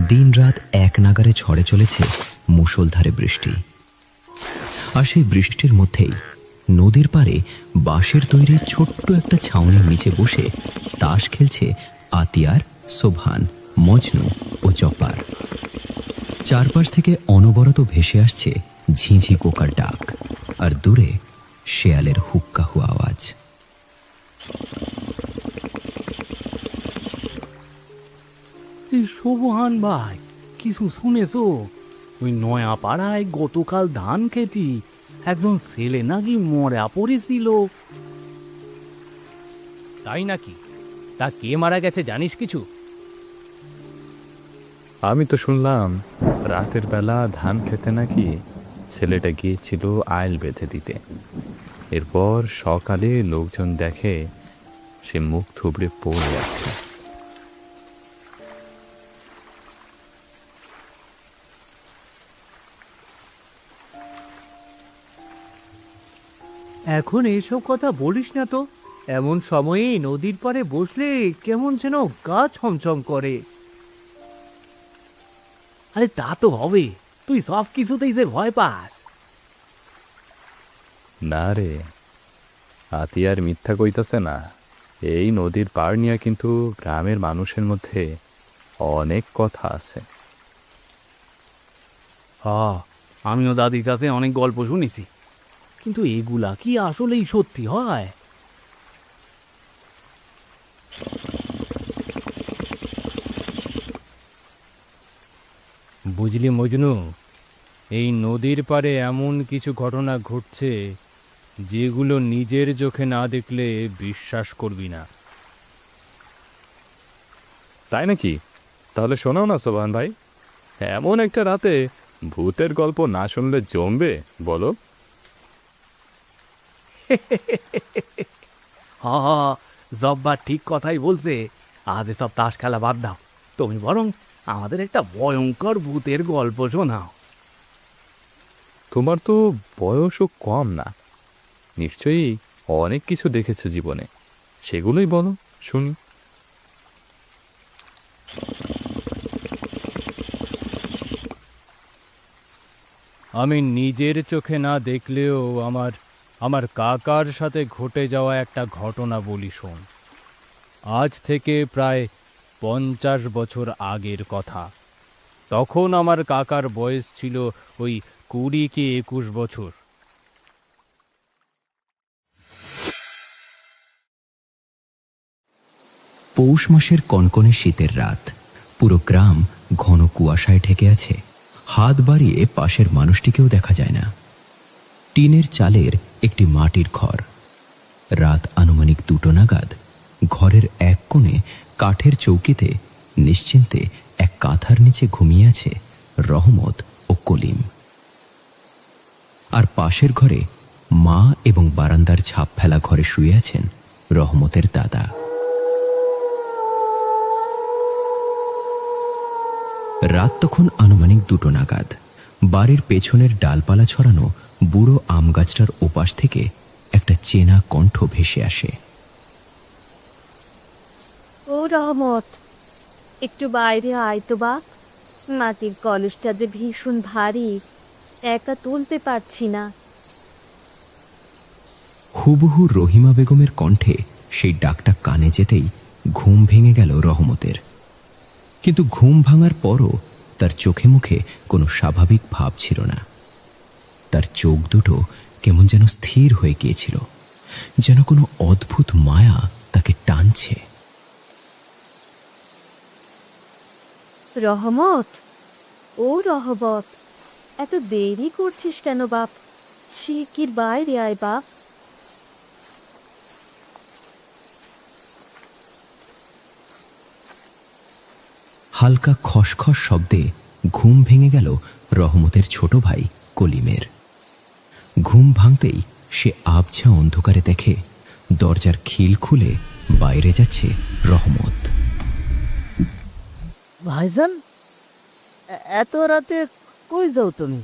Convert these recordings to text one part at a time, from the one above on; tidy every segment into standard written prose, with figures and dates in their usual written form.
দিনরাত এক নাগারে ঝরে চলেছে মুষলধারে বৃষ্টি। আর সেই বৃষ্টির মধ্যেই নদীর পাড়ে বাঁশের তৈরি ছোট্ট একটা ছাউনির নিচে বসে তাস খেলছে আতিয়ার, সোবহান, মজনু ও জব্বার। চারপাশ থেকে অনবরত ভেসে আসছে ঝিঁঝি পোকার ডাক আর দূরে শেয়ালের হুক্কাহু আওয়াজ। সোবহান ভাই, কিছু শুনেছো? ওই নয়া পাড়ায় গতকাল ধান খেতি একজন ছেলে নাকি মরা পড়েছিল। তাই নাকি? তা কে মারা গেছে জানিস কিছু? আমি তো শুনলাম রাতের বেলা ধান খেতে নাকি ছেলেটা গিয়েছিল আইল বেঁধে দিতে। এরপর সকালে লোকজন দেখে সে মুখ থুবড়ে পড়ে আছে। এখন এইসব কথা বলিস না তো। এমন সময়ে নদীর পাড়ে বসলে কেমন যেন গা ছমছম করে। আরে তা তো হবে, তুই সব কিছুতেই যে ভয় পাস। না রে, আতিয়ার মিথ্যা কইতাছে না। এই নদীর পাড় নিয়ে কিন্তু গ্রামের মানুষের মধ্যে অনেক কথা আছে। আমিও দাদির কাছে অনেক গল্প শুনেছি, কিন্তু এগুলা কি আসলেই সত্যি হয়? বুঝলি মজনু, এই নদীর পাড়ে এমন কিছু ঘটনা ঘটছে যেগুলো নিজের চোখে না দেখলে বিশ্বাস করবি না। তাই নাকি? তাহলে শোনাও না সোবহান ভাই, এমন একটা রাতে ভূতের গল্প না শুনলে জমবে বলো? জব্বার ঠিক কথাই বলছে। আজ এসব তাস খেলা বাদ দাও, তুমি বরং আমাদের একটা ভয়ঙ্কর ভূতের গল্প শোনাও। তোমার তো বয়সও কম না, নিশ্চয়ই অনেক কিছু দেখেছো জীবনে, সেগুলোই বলো শুনি। আমি নিজের চোখে না দেখলেও আমার কাকার সাথে ঘটে যাওয়া একটা ঘটনা বলি শোন। আজ থেকে প্রায় 50 বছর আগের কথা। তখন আমার কাকার বয়স ছিল ওই 20 কি 21 বছর। পৌষ মাসের কনকনে শীতের রাত। পুরো গ্রাম ঘন কুয়াশায় ঢেকে আছে। হাত বাড়িয়ে পাশের মানুষটিকেও দেখা যায় না। টিনের চালের একটি মাটির ঘর। রাত আনুমানিক 2টো নাগাদ ঘরের এক কোণে কাঠের চৌকিতে নিশ্চিন্তে এক কাঁথার নিচে ঘুমিয়ে আছে রহমত ও কলিম। আর পাশের ঘরে মা এবং বারান্দার ছাপ ফেলা ঘরে শুয়ে আছেন রহমতের দাদা। রাত তখন আনুমানিক 2টো নাগাদ। বাড়ির পেছনের ডালপালা ছড়ানো বুড়ো আম গাছটার ওপাশ থেকে একটা চেনা কণ্ঠ ভেসে আসে। ও রহমত, একটু বাইরে আয় তো বাপ। মাটির কলসটা যে ভীষণ ভারী, একা তুলতে পারছি না। হুবহু রহিমা বেগমের কণ্ঠে সেই ডাকটা কানে যেতেই ঘুম ভেঙে গেল রহমতের। কিন্তু ঘুম ভাঙার পরও তার চোখে মুখে কোনো স্বাভাবিক ভাব ছিল না। তার চোখ দুটো কেমন যেন স্থির হয়ে গিয়েছিল, যেন কোনো অদ্ভুত মায়া তাকে টানছে। রহমত, ও রহমত, এত দেরি করছিস কেন বাপ? শিগগির বাইরে আয় বাপ। হালকা খসখস শব্দে ঘুম ভেঙে গেল রহমতের ছোট ভাই কলিমের। ঘুম ভাঙতেই সে আবছা অন্ধকারে দেখে দরজার খিল খুলে বাইরে যাচ্ছে রহমত। ভাইজান, এত রাতে কই যাও তুমি?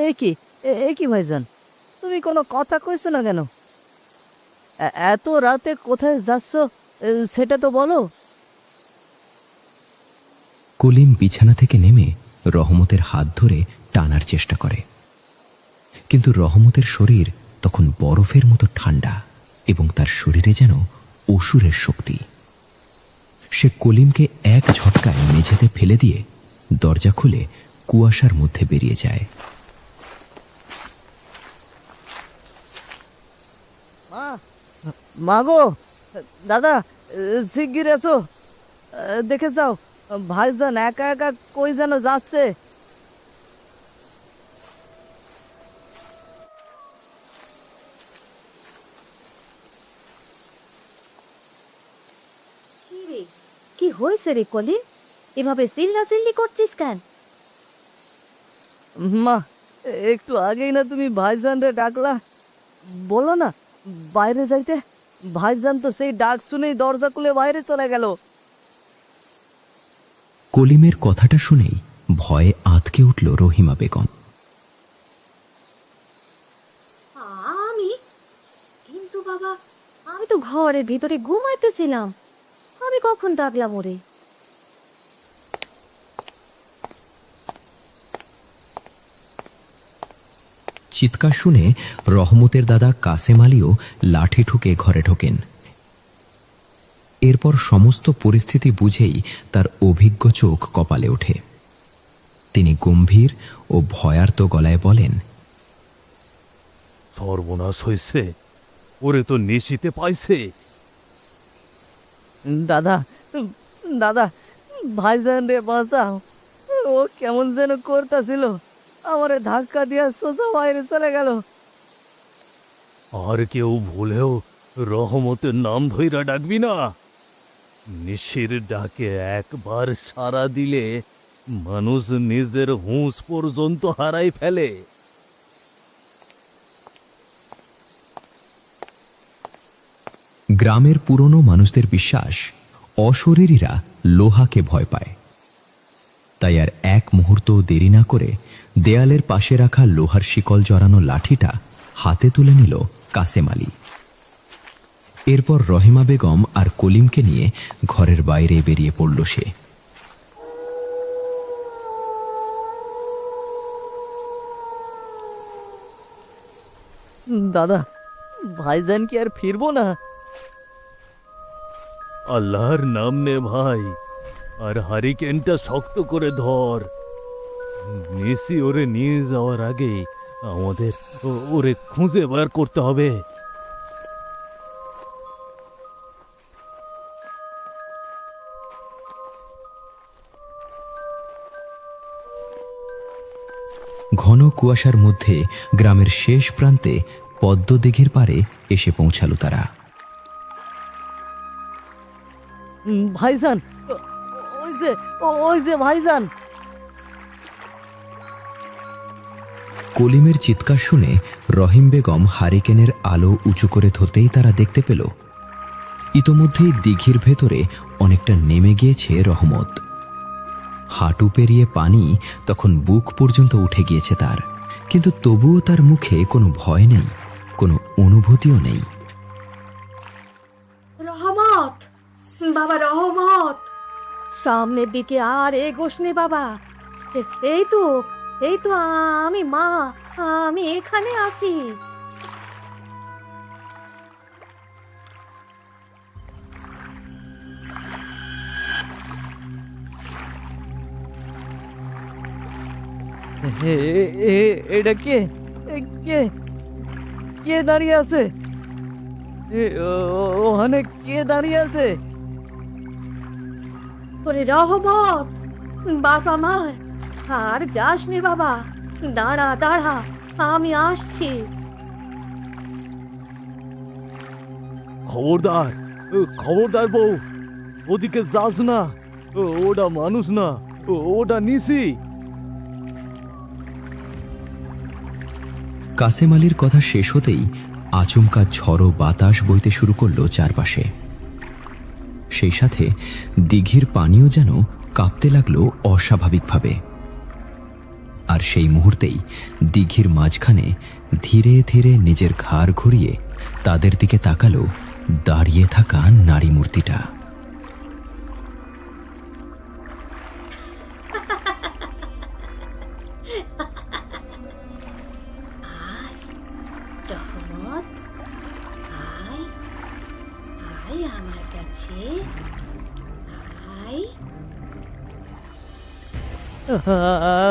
এ কি এ কি ভাইজান, তুমি কোনো কথা কইছো না কেন? এত রাতে কোথায় যাচ্ছ সেটা তো বলো। কলিম বিছানা থেকে নেমে রহমতের হাত ধরে টানার চেষ্টা করে, কিন্তু রহমতের শরীর তখন বরফের মতো ঠান্ডা এবং তার শরীরে যেন অসুরের শক্তি। সে কলিমকে এক ঝটকায় মেঝেতে ফেলে দিয়ে দরজা খুলে কুয়াশার মধ্যে বেরিয়ে যায়। মা গো, দাদা, শিগগির এসো, দেখে যাও ভাইজান একা একা কই যেন যাচ্ছে। কি হয়েছে রে কলিম, এভাবে চিল্লাচিল্লি করছিস কেন? মা, একটু আগেই না তুমি ভাইজান রে ডাকলা, বলো না বাইরে যাইতে। ভাইজান তো সেই ডাক শুনেই দরজা খুলে বাইরে চলে গেল। কলিমের কথাটা শুনেই ভয়ে আঁতকে উঠল রহিমা বেগম। কিন্তু বাবা, আমি তো ঘরের ভিতরে ঘুমাইতেছিলাম, আমি কখন ডাকলাম ওরে? চিৎকার শুনে রহমতের দাদা কাসেম আলীও লাঠি ঠুকে ঘরে ঢোকেন। এরপর সমস্ত পরিস্থিতি বুঝেই তার অভিজ্ঞ চোখ কপালে ওঠে। তিনি গম্ভীর ও ভয়ার্ত গলায় বলেন, সর্বনাশ হয়েছে, ওরে তো নিশিতে পাইছে। দাদা, দাদা, ভাইজান রে বাঁচাও, ও কেমন যেন করতেছিল, আমারে ধাক্কা দিয়া সোজা বাইরে চলে গেল। আর কেউ ভুলেও রহমতের নাম ধইরা ডাকবি না। নিশির ডাকে একবার সাড়া দিলে মানুষ নিজের হুঁশ পর্যন্ত হারাই ফেলে। গ্রামের পুরনো মানুষদের বিশ্বাস অশরীরীরা লোহাকে ভয় পায়। তাই আর এক মুহূর্ত দেরি না করে দেয়ালের পাশে রাখা লোহার শিকল জড়ানো লাঠিটা হাতে তুলে নিল কাসেম আলী। এরপর রহিমা বেগম আর কলিমকে নিয়ে ঘরের বাইরে বেরিয়ে পড়ল সে। দাদা, ভাইজান কি আর ফিরবো না? আল্লাহর নাম নে ভাই, আর হারিকেনটা শক্ত করে ধর। নিশি ওরে নিয়ে যাওয়ার আগে আমাদের ওরে খুঁজে বার করতে হবে। ঘন কুয়াশার মধ্যে গ্রামের শেষ প্রান্তে পদ্মদিঘির পারে এসে পৌঁছালো তারা। ভাইজান, ওই যে ভাইজান। কলিমের চিৎকার শুনে রহিম বেগম হারিকেনের আলো উঁচু করে ধরতেই তারা দেখতে পেল ইতোমধ্যেই দিঘির ভেতরে অনেকটা নেমে গিয়েছে রহমত। হাঁটু পেরিয়ে পানি তখন বুক পর্যন্ত উঠে গিয়েছে তার, কিন্তু তবুও তার মুখে কোনো ভয় নেই, কোনো অনুভূতিও নেই। রহমত, বাবা রহমত, সামনের দিকে আর এগোস নে বাবা। এই তো আমি মা, আমি এখানে আছি। এটা কে কে কে দাঁড়িয়ে আছে? ওখানে কে দাঁড়িয়ে আছে? ওরে রহমত, বাবা মার, আর যাস নে বাবা, দাঁড়া দাঁড়া, আমি আসছি। খবরদার, খবরদার বউ, ওদিকে যাস না, ওটা মানুষ না, ওটা নিশি। কাসেম আলীর কথা শেষ হতেই আচমকা ঝড়ো বাতাস বইতে শুরু করলো চারপাশে। সেই সাথে দিঘির পানিও যেন কাঁপতে লাগলো অস্বাভাবিকভাবে। আর সেই মুহূর্তেই দিঘির মাঝখানে ধীরে ধীরে নিজের ঘাড় ঘুরিয়ে তাদের দিকে তাকালো দাঁড়িয়ে থাকা নারী মূর্তিটা। রহমত, আয় আয় আমার কাছে, আয়।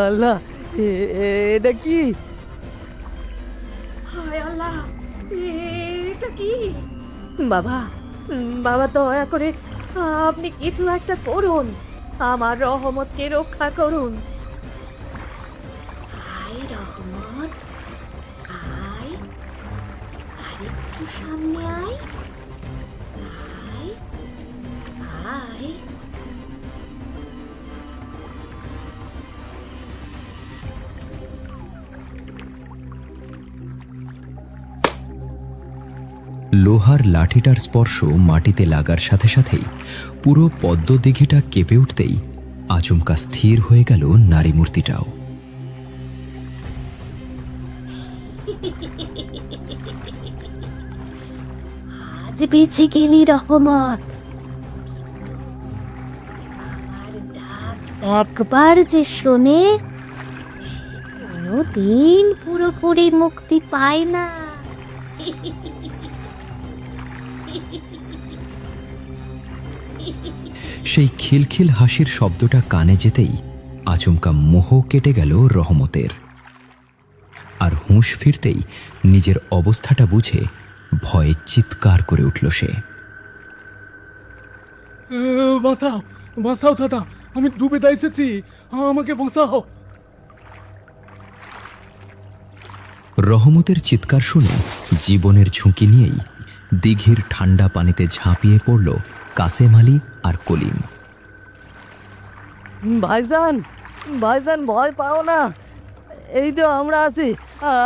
আল্লাহ, এটা কি? হায় আল্লাহ, এটা কি? বাবা, বাবা দয়া করে আপনি কিছু একটা করুন, আমার রহমতকে রক্ষা করুন। আয় রহমত, আয়, আর একটু সামনে আয়, আয় আয়। লোহার লাঠিটার স্পর্শ মাটিতে লাগার সাথে সাথেই পুরো পদ্ম দিঘিটা কেঁপে উঠতেই আচমকা স্থির হয়ে গেল নারী মূর্তিটাও। আজ বেঁচে গেলি রহমত, আমার ডাক একবার যে শোনে কোনোদিন পুরোপুরি মুক্তি পায় না। সেই খিলখিল হাসির শব্দটা কানে যেতেই আচমকা মোহ কেটে গেল রহমতের, আর হুঁশ ফিরতেই নিজের অবস্থাটা বুঝে ভয়ে চিৎকার করে উঠল সে। বাঁচাও, বাঁচাও দাদা, আমি ডুবে যাইতেছি, আমাকে বাঁচাও। রহমতের চিৎকার শুনে জীবনের ঝুঁকি নিয়েই দিঘির ঠান্ডা পানিতে ঝাঁপিয়ে পড়ল কাসেম আলী আর কলিম। ভাইজান, ভাইজান ভয় পাও না, এই তো আমরা আছি,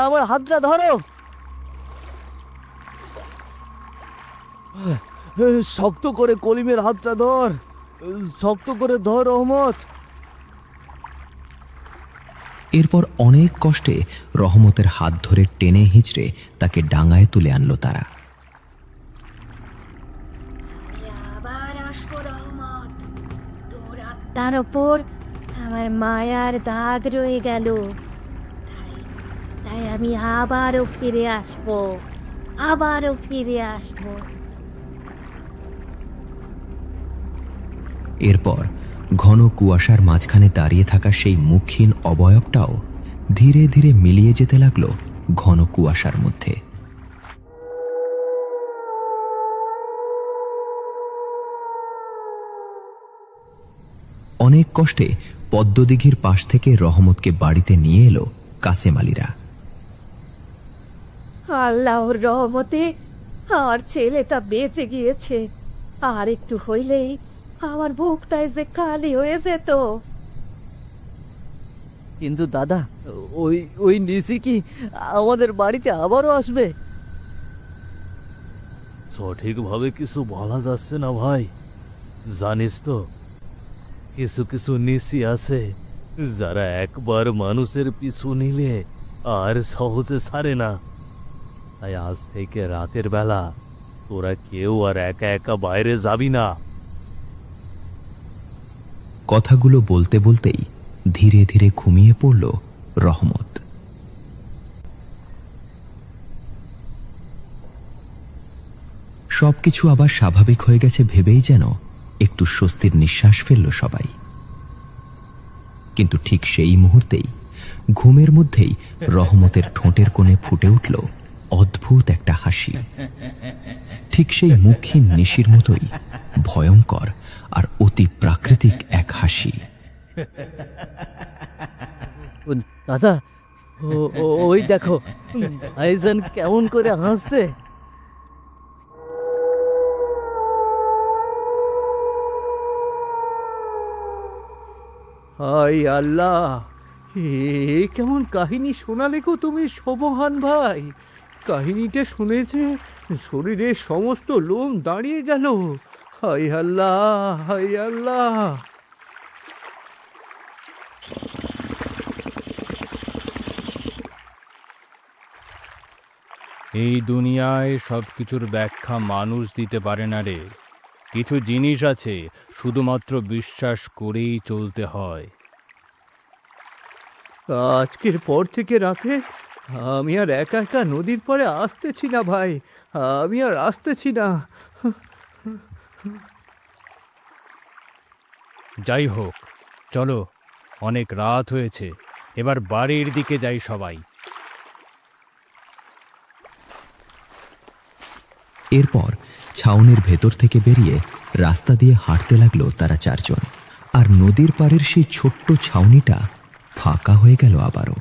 আমার হাতটা ধরো। শক্ত করে কলিমের হাতটা ধর, শক্ত করে ধর রহমত। এরপর অনেক কষ্টে রহমতের হাত ধরে টেনে হিঁচড়ে তাকে ডাঙায় তুলে আনলো তারা। আবার আসবো রহমত, তোর আত্মার ওপর আমার মায়ার দাগ রয়ে গেল, তাই আমি আবারও ফিরে আসবো, আবারও ফিরে আসবো। এরপর ঘন কুয়াশার মাঝখানে দাঁড়িয়ে থাকা সেই মুখহীন অবয়বটাও ধীরে ধীরে মিলিয়ে যেতে লাগলো ঘন কুয়াশার মধ্যে। অনেক কষ্টে পদ্মদিঘির পাশ থেকে রহমতকে বাড়িতে নিয়ে এলো কাসেম আলীরা। আল্লাহর রহমতে আমার ছেলেটা বেঁচে গিয়েছে, আর একটু হইলেই আমার বুকটায় যে খালি হয়ে যেত। কিন্তু দাদা, ওই ওই নিশি কি আমাদের বাড়িতে আবারও আসবে? সঠিকভাবে কিছু বলা যাচ্ছে না ভাই, জানিস তো কিছু কিছু নিশি আছে যারা একবার মানুষের পিছু নিলে আর সহজে ছাড়ে না। তাই আজ থেকে রাতের বেলা তোরা কেউ আর একা একা বাইরে যাবি না। কথাগুলো বলতে বলতেই ধীরে ধীরে ঘুমিয়ে পড়ল রহমত। সবকিছু আবার স্বাভাবিক হয়ে গেছে ভেবেই যেন একটু স্বস্তির নিঃশ্বাস ফেলল সবাই। কিন্তু ঠিক সেই মুহূর্তেই ঘুমের মধ্যেই রহমতের ঠোঁটের কোণে ফুটে উঠল অদ্ভুত একটা হাসি, ঠিক সেই মুখহীন নিশির মতোই ভয়ঙ্কর আর অতি প্রাকৃতিক এক হাসি। দাদা, ওই দেখো ভাইজান কেমন করে হাসছে। হায় আল্লাহ, এ কেমন কাহিনী শোনালে গো তুমি শোভহান ভাই। কাহিনীটা শুনেছে শরীরের সমস্ত লোম দাঁড়িয়ে গেল। হায় আল্লাহ, হায় আল্লাহ। এই দুনিয়ায় সব কিছুর ব্যাখ্যা মানুষ দিতে পারে না রে। কিছু জিনিস আছে শুধুমাত্র বিশ্বাস করেই চলতে হয়। আজকের পর থেকে রাতে আমি আর একা একা নদীর পাড়ে আসতেছি না ভাই, আমি আর আসতেছি না। যাই হোক, চলো, অনেক রাত হয়েছে, এবার বাড়ির দিকে যাই সবাই। এরপর ছাউনির ভেতর থেকে বেরিয়ে রাস্তা দিয়ে হাঁটতে লাগলো তারা চারজন। আর নদীর পাড়ের সেই ছোট্ট ছাউনিটা ফাঁকা হয়ে গেল আবারও।